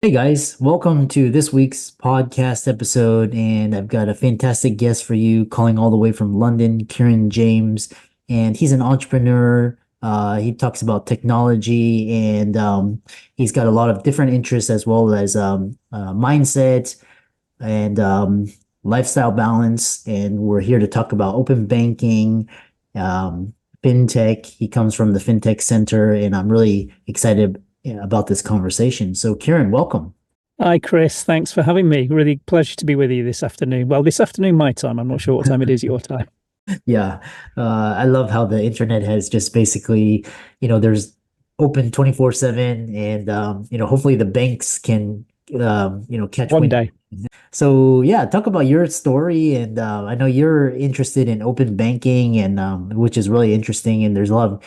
Hey guys, welcome to this week's podcast episode. And I've got a fantastic guest for you calling all the way from London, Kieron James. And he's an entrepreneur. He talks about technology and he's got a lot of different interests as well as mindset and lifestyle balance. And we're here to talk about open banking, um, fintech. He comes from the fintech center, and I'm really excited about this conversation. So, Kieran, welcome. Hi, Chris. Thanks for having me. Really pleasure to be with you this afternoon. Well, this afternoon, my time. I'm not sure what time it is your time. Yeah, I love how the internet has just basically, there's open 24/7, and hopefully the banks can, catch One wind. day. So yeah, talk about your story, and I know you're interested in open banking, and which is really interesting. And there's a lot of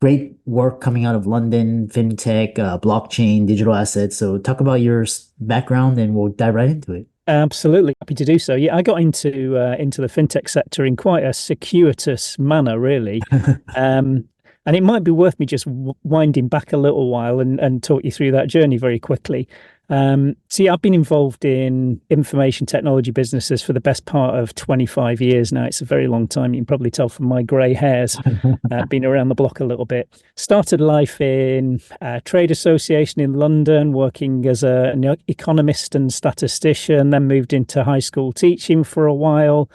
great work coming out of London, fintech, blockchain, digital assets. So talk about your background, and we'll dive right into it. Absolutely happy to do so. Yeah, I got into the fintech sector in quite a circuitous manner, really. And it might be worth me just winding back a little while and talk you through that journey very quickly. Yeah, I've been involved in information technology businesses for the best part of 25 years now. It's a very long time. You can probably tell from my grey hairs. Been around the block a little bit. Started life in a trade association in London, working as an economist and statistician, then moved into high school teaching for a while.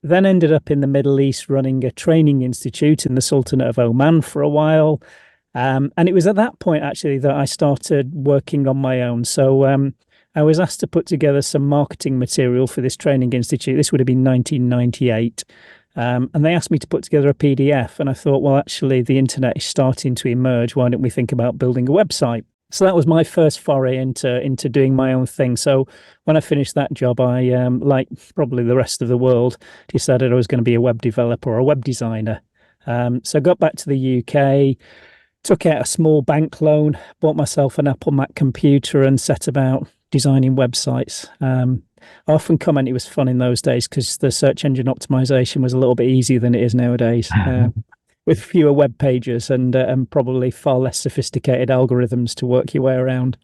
Then ended up in the Middle East running a training institute in the Sultanate of Oman for a while. And it was at that point, actually, that I started working on my own. So I was asked to put together some marketing material for this training institute. This would have been 1998. And they asked me to put together a PDF. And I thought, well, actually, the internet is starting to emerge. Why don't we think about building a website? So that was my first foray into doing my own thing. So when I finished that job, I, like probably the rest of the world, decided I was going to be a web developer or a web designer. So I got back to the UK, took out a small bank loan, bought myself an Apple Mac computer, and set about designing websites. I often comment it was fun in those days because the search engine optimization was a little bit easier than it is nowadays. With fewer web pages and probably far less sophisticated algorithms to work your way around.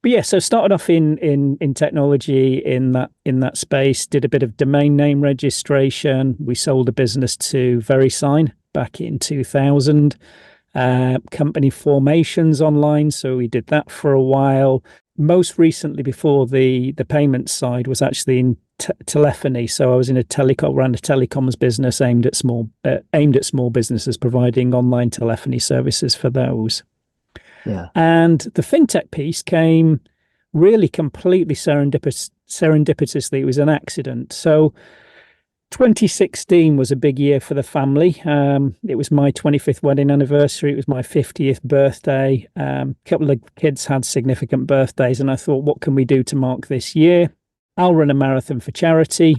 But yeah, so started off in technology in that space. Did a bit of domain name registration. We sold a business to VeriSign back in 2000. Company formations online, so we did that for a while. Most recently, before the payment side, was actually in telephony. So I was in ran a telecoms business aimed at small businesses, providing online telephony services for those. Yeah. And the fintech piece came really completely serendipitously. It was an accident. So 2016 was a big year for the family. It was my 25th wedding anniversary. It was my 50th birthday. A couple of kids had significant birthdays, and I thought, what can we do to mark this year? I'll run a marathon for charity.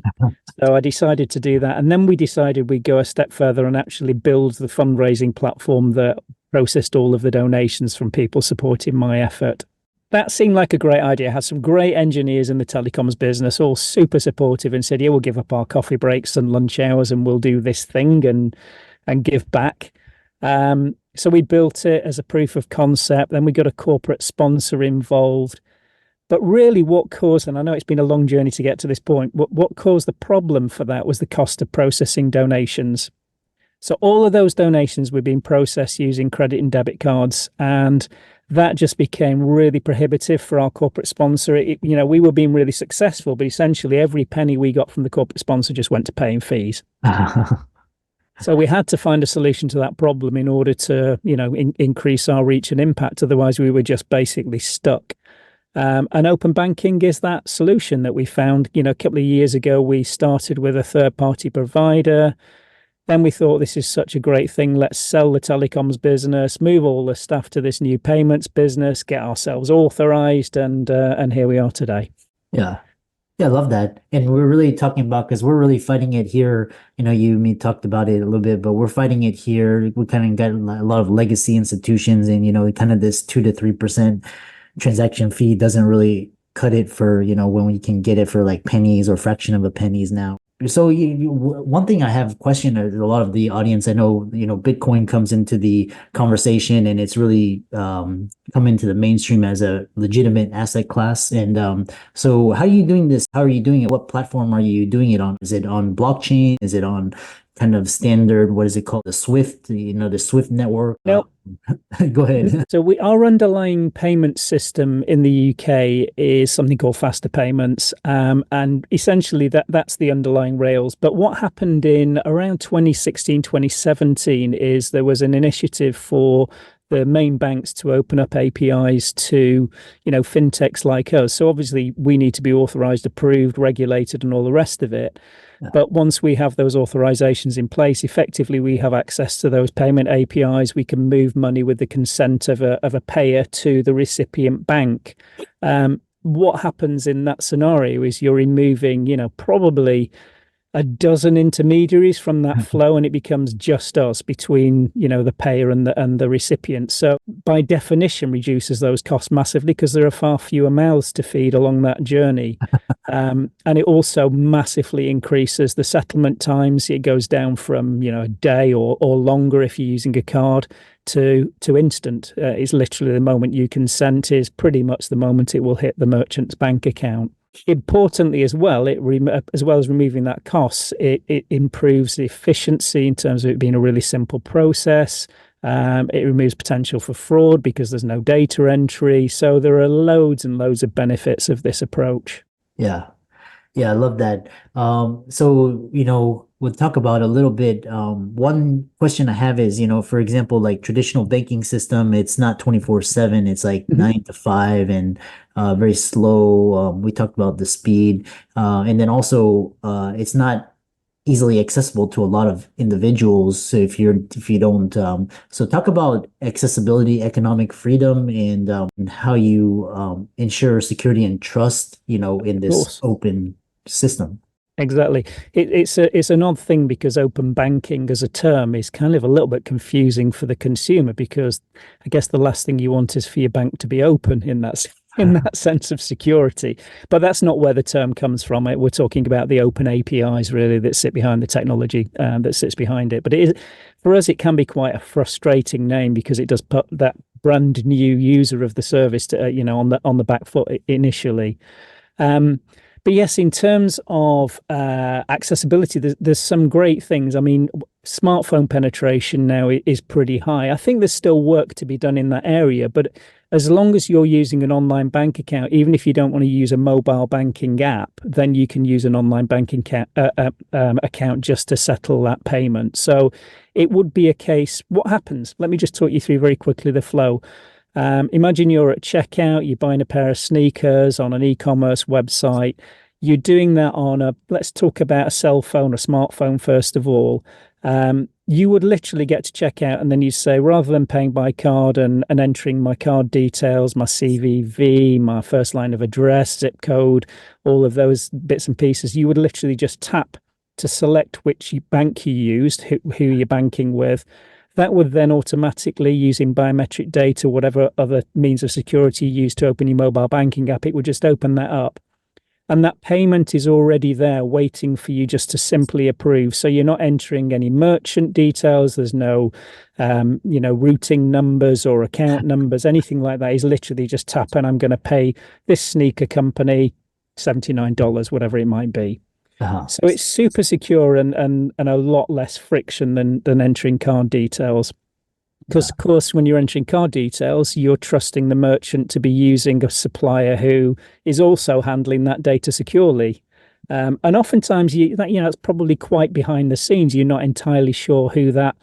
So I decided to do that. And then we decided we'd go a step further and actually build the fundraising platform that processed all of the donations from people supporting my effort. That seemed like a great idea. I had some great engineers in the telecoms business, all super supportive, and said, yeah, we'll give up our coffee breaks and lunch hours and we'll do this thing and give back. So we built it as a proof of concept. Then we got a corporate sponsor involved. But really what caused, and I know it's been a long journey to get to this point, what caused the problem for that was the cost of processing donations. So all of those donations were being processed using credit and debit cards, and that just became really prohibitive for our corporate sponsor. We were being really successful, but essentially every penny we got from the corporate sponsor just went to paying fees. So we had to find a solution to that problem in order to, increase our reach and impact. Otherwise, we were just basically stuck. And open banking is that solution that we found. A couple of years ago, we started with a third-party provider. Then we thought, this is such a great thing. Let's sell the telecoms business, move all the staff to this new payments business, get ourselves authorized, and here we are today. Yeah. Yeah, I love that. And we're really talking about, because we're really fighting it here. You and me talked about it a little bit, but we're fighting it here. We kind of got a lot of legacy institutions, and, kind of this 2 to 3% transaction fee doesn't really cut it for, when we can get it for like pennies or fraction of a pennies now. One thing I have questioned a lot of the audience, I know, Bitcoin comes into the conversation and it's really come into the mainstream as a legitimate asset class. And so how are you doing this? How are you doing it? What platform are you doing it on? Is it on blockchain? Is it on kind of standard, what is it called? The Swift, the Swift network? Now, Go ahead. so our underlying payment system in the UK is something called faster payments, and essentially that's the underlying rails. But what happened in around 2016, 2017 is there was an initiative for the main banks to open up APIs to, fintechs like us. So obviously we need to be authorized, approved, regulated, and all the rest of it. But once we have those authorizations in place, effectively we have access to those payment APIs. We can move money with the consent of a payer to the recipient bank. What happens in that scenario is you're removing, probably a dozen intermediaries from that flow, and it becomes just us between the payer and the recipient. So by definition reduces those costs massively because there are far fewer mouths to feed along that journey. And it also massively increases the settlement times. It goes down from a day or longer if you're using a card to instant. It's literally the moment you consent is pretty much the moment it will hit the merchant's bank account. Importantly, as well, as well as removing that cost, it improves the efficiency in terms of it being a really simple process. It removes potential for fraud because there's no data entry. So there are loads and loads of benefits of this approach. Yeah. Yeah, I love that. So, we'll talk about a little bit. One question I have is, for example, like traditional banking system, it's not 24/7, it's like Mhm. 9 to 5 and very slow. We talked about the speed. And then also it's not easily accessible to a lot of individuals. So if you don't so talk about accessibility, economic freedom, and how you ensure security and trust, in Of this course. open system. Exactly. It's an odd thing because open banking as a term is kind of a little bit confusing for the consumer because I guess the last thing you want is for your bank to be open in that in that sense of security. But that's not where the term comes from. We're talking about the open APIs really that sit behind the technology that sits behind it. But it is for us, it can be quite a frustrating name because it does put that brand new user of the service to, on the back foot initially. Um, but yes, in terms of accessibility, there's some great things. I mean, smartphone penetration now is pretty high. I think there's still work to be done in that area, but as long as you're using an online bank account, even if you don't want to use a mobile banking app, then you can use an online banking account just to settle that payment. So it would be a case. What happens? Let me just talk you through very quickly the flow. Imagine you're at checkout, you're buying a pair of sneakers on an e-commerce website. You're doing that on let's talk about a cell phone, a smartphone, first of all. You would literally get to checkout and then you say, rather than paying by card and entering my card details, my CVV, my first line of address, zip code, all of those bits and pieces, you would literally just tap to select which bank you used, who you're banking with. That would then automatically, using biometric data, whatever other means of security you use to open your mobile banking app, it would just open that up. And that payment is already there waiting for you just to simply approve. So you're not entering any merchant details. There's no, routing numbers or account numbers, anything like that. Is literally just tap and I'm going to pay this sneaker company $79, whatever it might be. Uh-huh. So it's super secure and a lot less friction than entering card details. Because, Yeah. of course, when you're entering card details, you're trusting the merchant to be using a supplier who is also handling that data securely. And oftentimes, it's probably quite behind the scenes. You're not entirely sure who that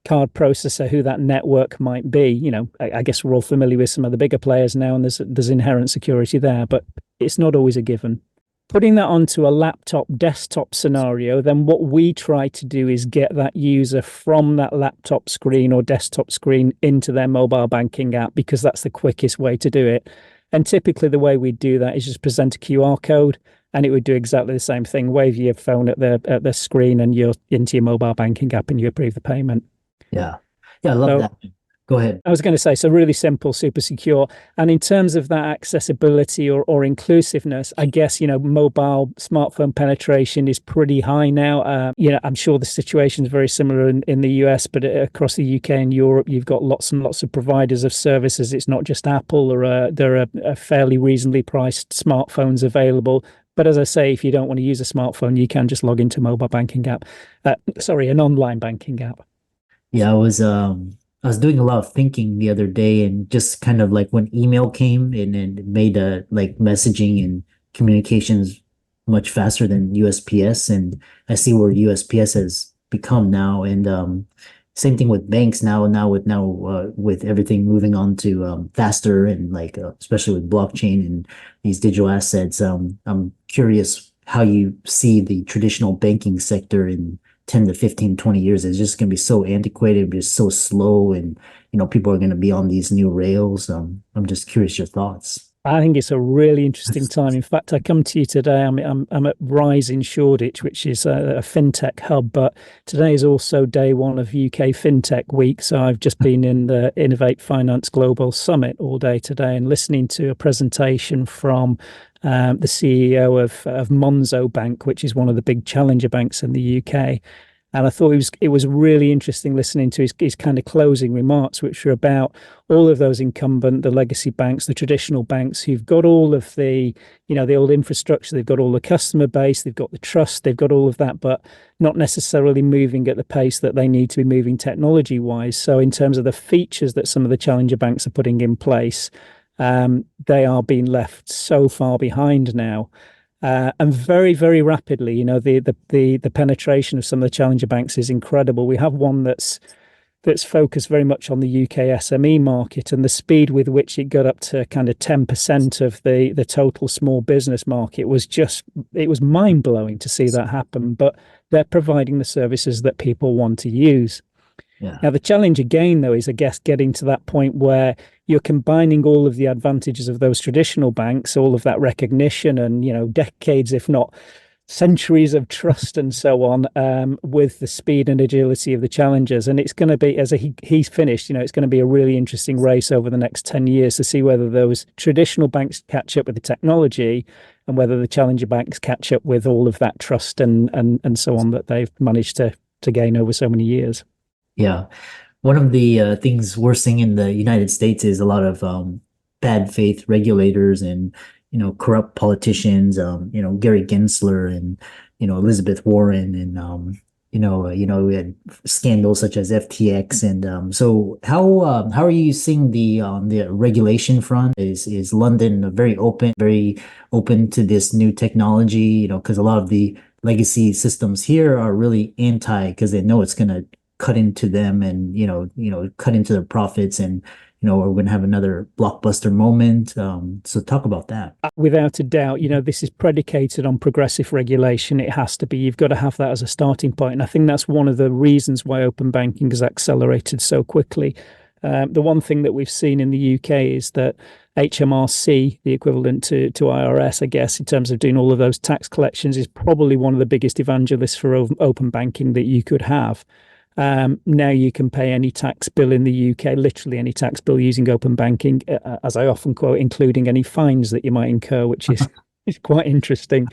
card processor, who that network might be. I guess we're all familiar with some of the bigger players now, and there's inherent security there, but it's not always a given. Putting that onto a laptop desktop scenario, then what we try to do is get that user from that laptop screen or desktop screen into their mobile banking app because that's the quickest way to do it. And typically the way we do that is just present a QR code and it would do exactly the same thing. Wave your phone at the screen and you're into your mobile banking app and you approve the payment. Yeah. Yeah, I love So that. Go ahead. I was going to say, so really simple, super secure. And in terms of that accessibility or inclusiveness, I guess, mobile smartphone penetration is pretty high now. I'm sure the situation is very similar in the US, but across the UK and Europe, you've got lots and lots of providers of services. It's not just Apple, or there are fairly reasonably priced smartphones available. But as I say, if you don't want to use a smartphone, you can just log into a mobile banking app. Sorry, an online banking app. Yeah, I was doing a lot of thinking the other day and just kind of like when email came and it made like messaging and communications much faster than USPS, and I see where USPS has become now. And same thing with banks with everything moving on to faster and like especially with blockchain and these digital assets. I'm curious how you see the traditional banking sector in 10 to 15, 20 years. It's just going to be so antiquated, just so slow, and people are going to be on these new rails. I'm just curious your thoughts. I think it's a really interesting time. In fact, I come to you today. I'm at Rise in Shoreditch, which is a fintech hub, but today is also day one of UK FinTech Week. So I've just been in the Innovate Finance Global Summit all day today and listening to a presentation from the CEO of Monzo Bank, which is one of the big challenger banks in the UK. And I thought it was really interesting listening to his kind of closing remarks, which were about all of those the legacy banks, the traditional banks who've got all of the old infrastructure, they've got all the customer base, they've got the trust, they've got all of that, but not necessarily moving at the pace that they need to be moving technology wise. So in terms of the features that some of the challenger banks are putting in place, they are being left so far behind now. And very, very rapidly, the penetration of some of the challenger banks is incredible. We have one that's focused very much on the UK SME market, and the speed with which it got up to kind of 10% of the total small business market it was mind blowing to see that happen. But they're providing the services that people want to use. Yeah. Now, the challenge again, though, is, I guess, getting to that point where you're combining all of the advantages of those traditional banks, all of that recognition and, decades, if not centuries of trust and so on, with the speed and agility of the challengers. And it's going to be, he's finished, it's going to be a really interesting race over the next 10 years to see whether those traditional banks catch up with the technology and whether the challenger banks catch up with all of that trust and so on that they've managed to gain over so many years. Yeah. One of the things we're seeing in the United States is a lot of bad faith regulators and corrupt politicians. Gary Gensler and Elizabeth Warren and we had scandals such as FTX. And so how are you seeing the regulation front? Is London very open to this new technology? Because a lot of the legacy systems here are really anti because they know it's going to cut into them and cut into their profits, and we're going to have another blockbuster moment. So talk about that. Without a doubt, this is predicated on progressive regulation. It has to be. You've got to have that as a starting point. And I think that's one of the reasons why open banking has accelerated so quickly. The one thing that we've seen in the UK is that HMRC, the equivalent to IRS, I guess, in terms of doing all of those tax collections, is probably one of the biggest evangelists for open banking that you could have. Now you can pay any tax bill in the UK, literally any tax bill using open banking, as I often quote, including any fines that you might incur, which is quite interesting.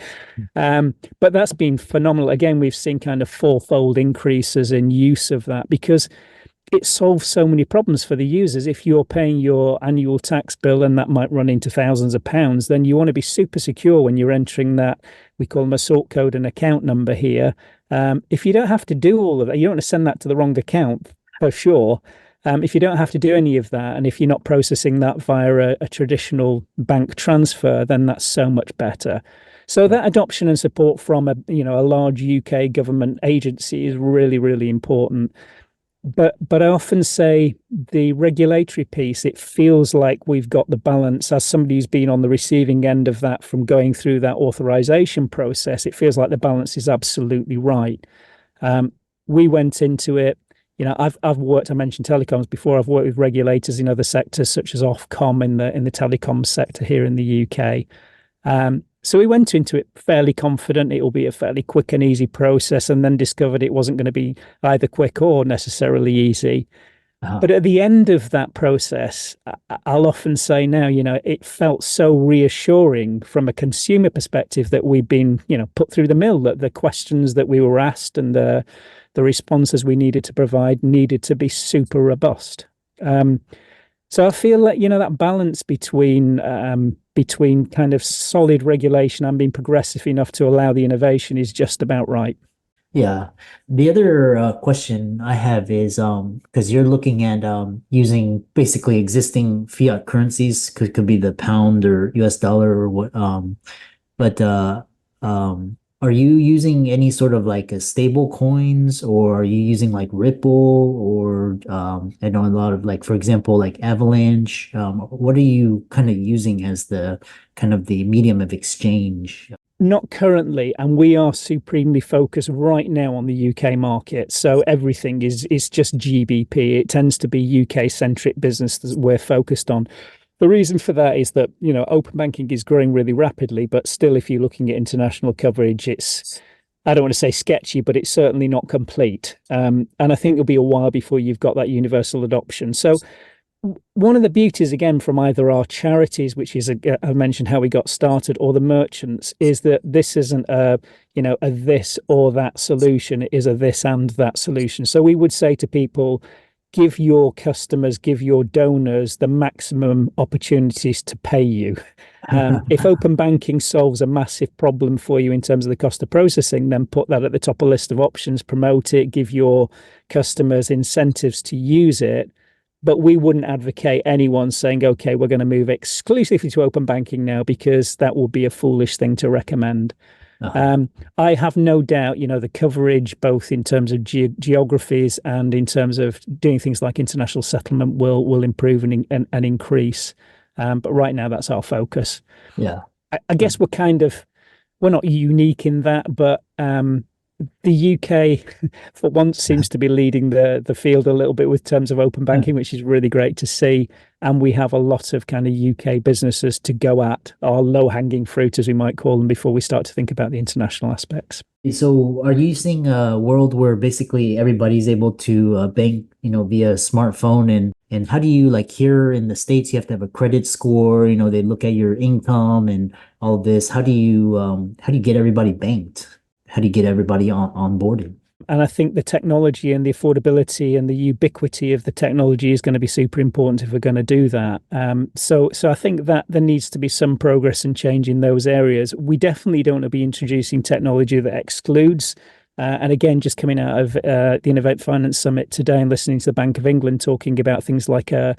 But that's been phenomenal. Again, we've seen kind of fourfold increases in use of that because it solves so many problems for the users. If you're paying your annual tax bill and that might run into thousands of pounds, then you want to be super secure when you're entering that. We call them a sort code and account number here. If you don't have to do all of that, you don't want to send that to the wrong account for sure. If you don't have to do any of that, and if you're not processing that via a traditional bank transfer, then that's so much better. So that adoption and support from a large UK government agency is really, really important. But I often say the regulatory piece, it feels like we've got the balance as somebody who's been on the receiving end of that from going through that authorization process. It feels like the balance is absolutely right. We went into it, I've worked, I mentioned telecoms before. I've worked with regulators in other sectors such as Ofcom in the telecoms sector here in the UK. So we went into it fairly confident it will be a fairly quick and easy process, and then discovered it wasn't going to be either quick or necessarily easy. Uh, But at the end of that process, I'll often say now, it felt so reassuring from a consumer perspective that we've been, put through the mill, that the questions that we were asked and the responses we needed to provide needed to be super robust. Um, so I feel that, that balance between kind of solid regulation and being progressive enough to allow the innovation is just about right. Yeah. The other question I have is because you're looking at using basically existing fiat currencies, could be the pound or US dollar or what but are you using any sort of like a stable coins, or are you using like Ripple, or I know a lot of, like, for example, like Avalanche. What are you kind of using as the kind of the medium of exchange? Not currently, and we are supremely focused right now on the UK market. So everything is just GBP. It tends to be UK centric business that we're focused on. The reason for that is that, open banking is growing really rapidly, but still, if you're looking at international coverage, I don't want to say sketchy, but it's certainly not complete. And I think it'll be a while before you've got that universal adoption. So one of the beauties, again, from either our charities, which is I mentioned how we got started, or the merchants, is that this isn't a this or that solution. It is a this and that solution. So we would say to people, give your customers, give your donors the maximum opportunities to pay you. If open banking solves a massive problem for you in terms of the cost of processing, then put that at the top of a list of options, promote it, give your customers incentives to use it. But we wouldn't advocate anyone saying, okay, we're going to move exclusively to open banking now, because that would be a foolish thing to recommend. Uh-huh. Um, I have no doubt, the coverage, both in terms of geographies and in terms of doing things like international settlement, will improve and increase. But right now, that's our focus. Yeah. I guess we're not unique in that, but the UK, for once, seems to be leading the field a little bit with terms of open banking, which is really great to see. And we have a lot of kind of UK businesses to go at, our low hanging fruit, as we might call them, before we start to think about the international aspects. So are you seeing a world where basically everybody's able to bank, via smartphone, and how do you, like, here in the States, you have to have a credit score, they look at your income and all this. How do you get everybody banked? How do you get everybody onboarded? And I think the technology and the affordability and the ubiquity of the technology is going to be super important if we're going to do that. So I think that there needs to be some progress and change in those areas. We definitely don't want to be introducing technology that excludes. And again, just coming out of the Innovate Finance Summit today and listening to the Bank of England talking about things like a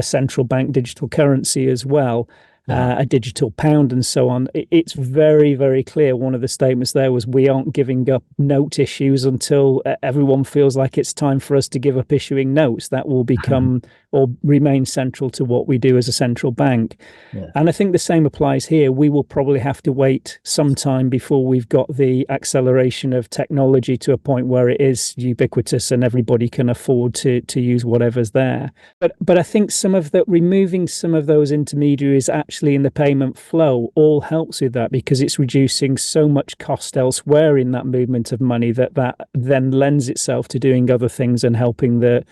central bank digital currency as well, Yeah. a digital pound and so on. It's very, very clear. One of the statements there was, we aren't giving up note issues until everyone feels like it's time for us to give up issuing notes. That will become or remain central to what we do as a central bank. Yeah. And I think the same applies here. We will probably have to wait some time before we've got the acceleration of technology to a point where it is ubiquitous and everybody can afford to use whatever's there. But I think removing some of those intermediaries actually in the payment flow all helps with that, because it's reducing so much cost elsewhere in that movement of money that then lends itself to doing other things and helping that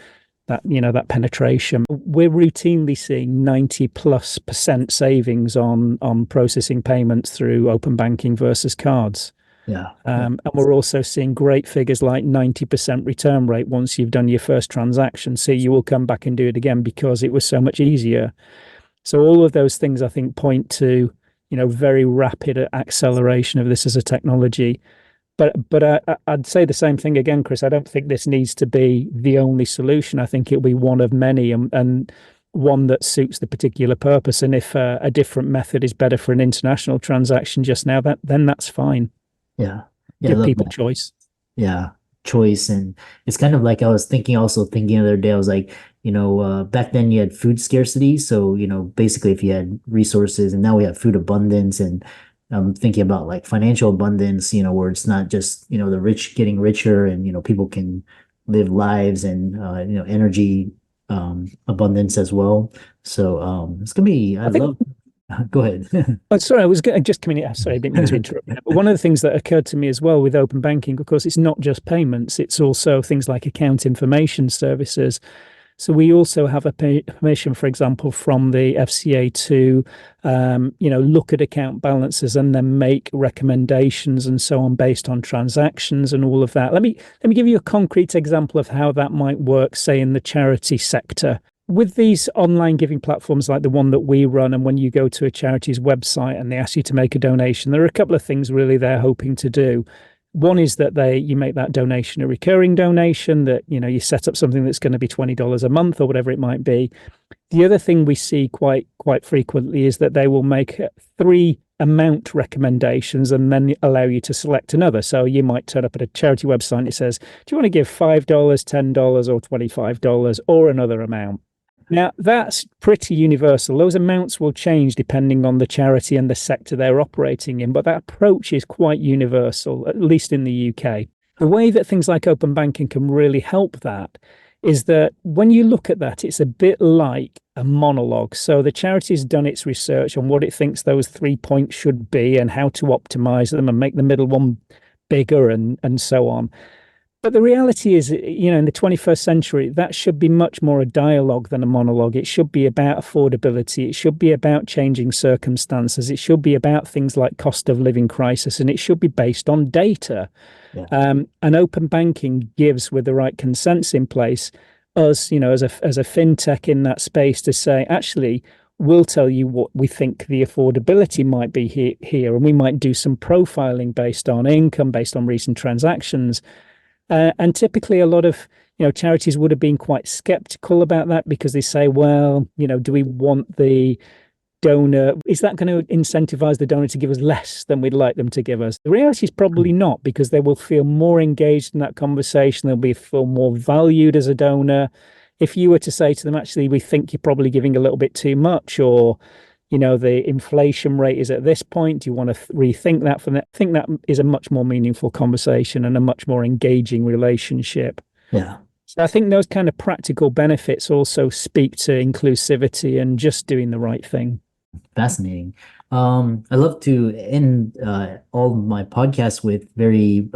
penetration. We're routinely seeing 90+% savings on processing payments through open banking versus cards. Yeah. And we're also seeing great figures like 90% return rate once you've done your first transaction. So you will come back and do it again because it was so much easier. So all of those things, I think, point to, very rapid acceleration of this as a technology. But I'd say the same thing again, Chris. I don't think this needs to be the only solution. I think it'll be one of many, and one that suits the particular purpose. And if a different method is better for an international transaction just now, then that's fine. Yeah. Yeah. I Give love people that. choice. Yeah, choice. And it's kind of like, I was thinking the other day, I was like, back then you had food scarcity. So, basically if you had resources, and now we have food abundance, and I'm thinking about like financial abundance, where it's not just, the rich getting richer, and, people can live lives, and, energy abundance as well. So it's gonna be, I I think love. Go ahead. Oh, sorry, just coming in. Sorry, I didn't mean to interrupt you. But one of the things that occurred to me as well with open banking, of course, it's not just payments, it's also things like account information services. So we also have a permission, for example, from the FCA to, look at account balances and then make recommendations and so on based on transactions and all of that. Let me give you a concrete example of how that might work, say in the charity sector. With these online giving platforms like the one that we run, and when you go to a charity's website and they ask you to make a donation, there are a couple of things really they're hoping to do. One is that you make that donation a recurring donation, that you set up something that's going to be $20 a month or whatever it might be. The other thing we see quite frequently is that they will make three amount recommendations and then allow you to select another. So you might turn up at a charity website and it says, do you want to give $5, $10, or $25 or another amount? Now, that's pretty universal. Those amounts will change depending on the charity and the sector they're operating in, but that approach is quite universal, at least in the UK. The way that things like open banking can really help that is that when you look at that, it's a bit like a monologue. So the charity's done its research on what it thinks those 3 points should be and how to optimize them and make the middle one bigger and so on. But the reality is, in the 21st century, that should be much more a dialogue than a monologue. It should be about affordability. It should be about changing circumstances. It should be about things like cost of living crisis, and it should be based on data. Yeah. And open banking gives, with the right consents in place, us, as a fintech in that space to say, actually, we'll tell you what we think the affordability might be here, and we might do some profiling based on income, based on recent transactions. And typically, a lot of charities would have been quite skeptical about that because they say, well, do we want the donor? Is that going to incentivize the donor to give us less than we'd like them to give us? The reality is probably not, because they will feel more engaged in that conversation. They'll feel more valued as a donor. If you were to say to them, actually, we think you're probably giving a little bit too much, or the inflation rate is at this point. Do you want to rethink that from that? I think that is a much more meaningful conversation and a much more engaging relationship. Yeah. So I think those kind of practical benefits also speak to inclusivity and just doing the right thing. Fascinating. I love to end all of my podcasts with very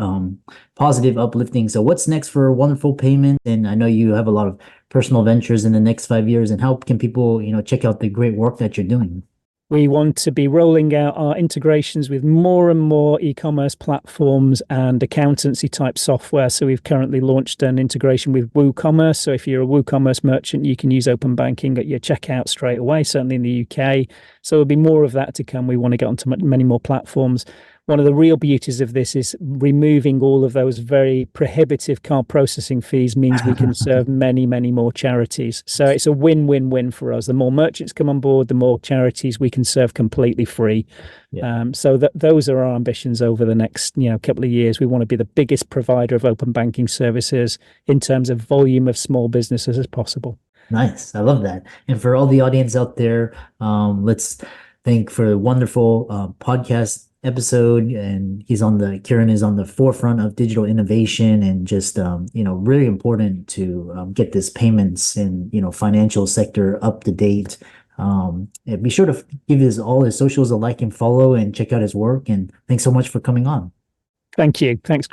positive, uplifting. So, what's next for Wonderful Payment? And I know you have a lot of personal ventures in the next 5 years. And how can people, check out the great work that you're doing? We want to be rolling out our integrations with more and more e-commerce platforms and accountancy type software. So we've currently launched an integration with WooCommerce. So if you're a WooCommerce merchant, you can use open banking at your checkout straight away, certainly in the UK. So there'll be more of that to come. We want to get onto many more platforms. One of the real beauties of this is removing all of those very prohibitive card processing fees means we can serve many, many more charities. So it's a win-win-win for us. The more merchants come on board, the more charities we can serve completely free. Yeah. So those are our ambitions over the next couple of years. We want to be the biggest provider of open banking services in terms of volume of small businesses as possible. Nice. I love that. And for all the audience out there, let's thank for a wonderful podcast episode. And Kieron is on the forefront of digital innovation and just, really important to get this payments and, financial sector up to date. And be sure to give all his socials a like and follow and check out his work. And thanks so much for coming on. Thank you. Thanks, Chris.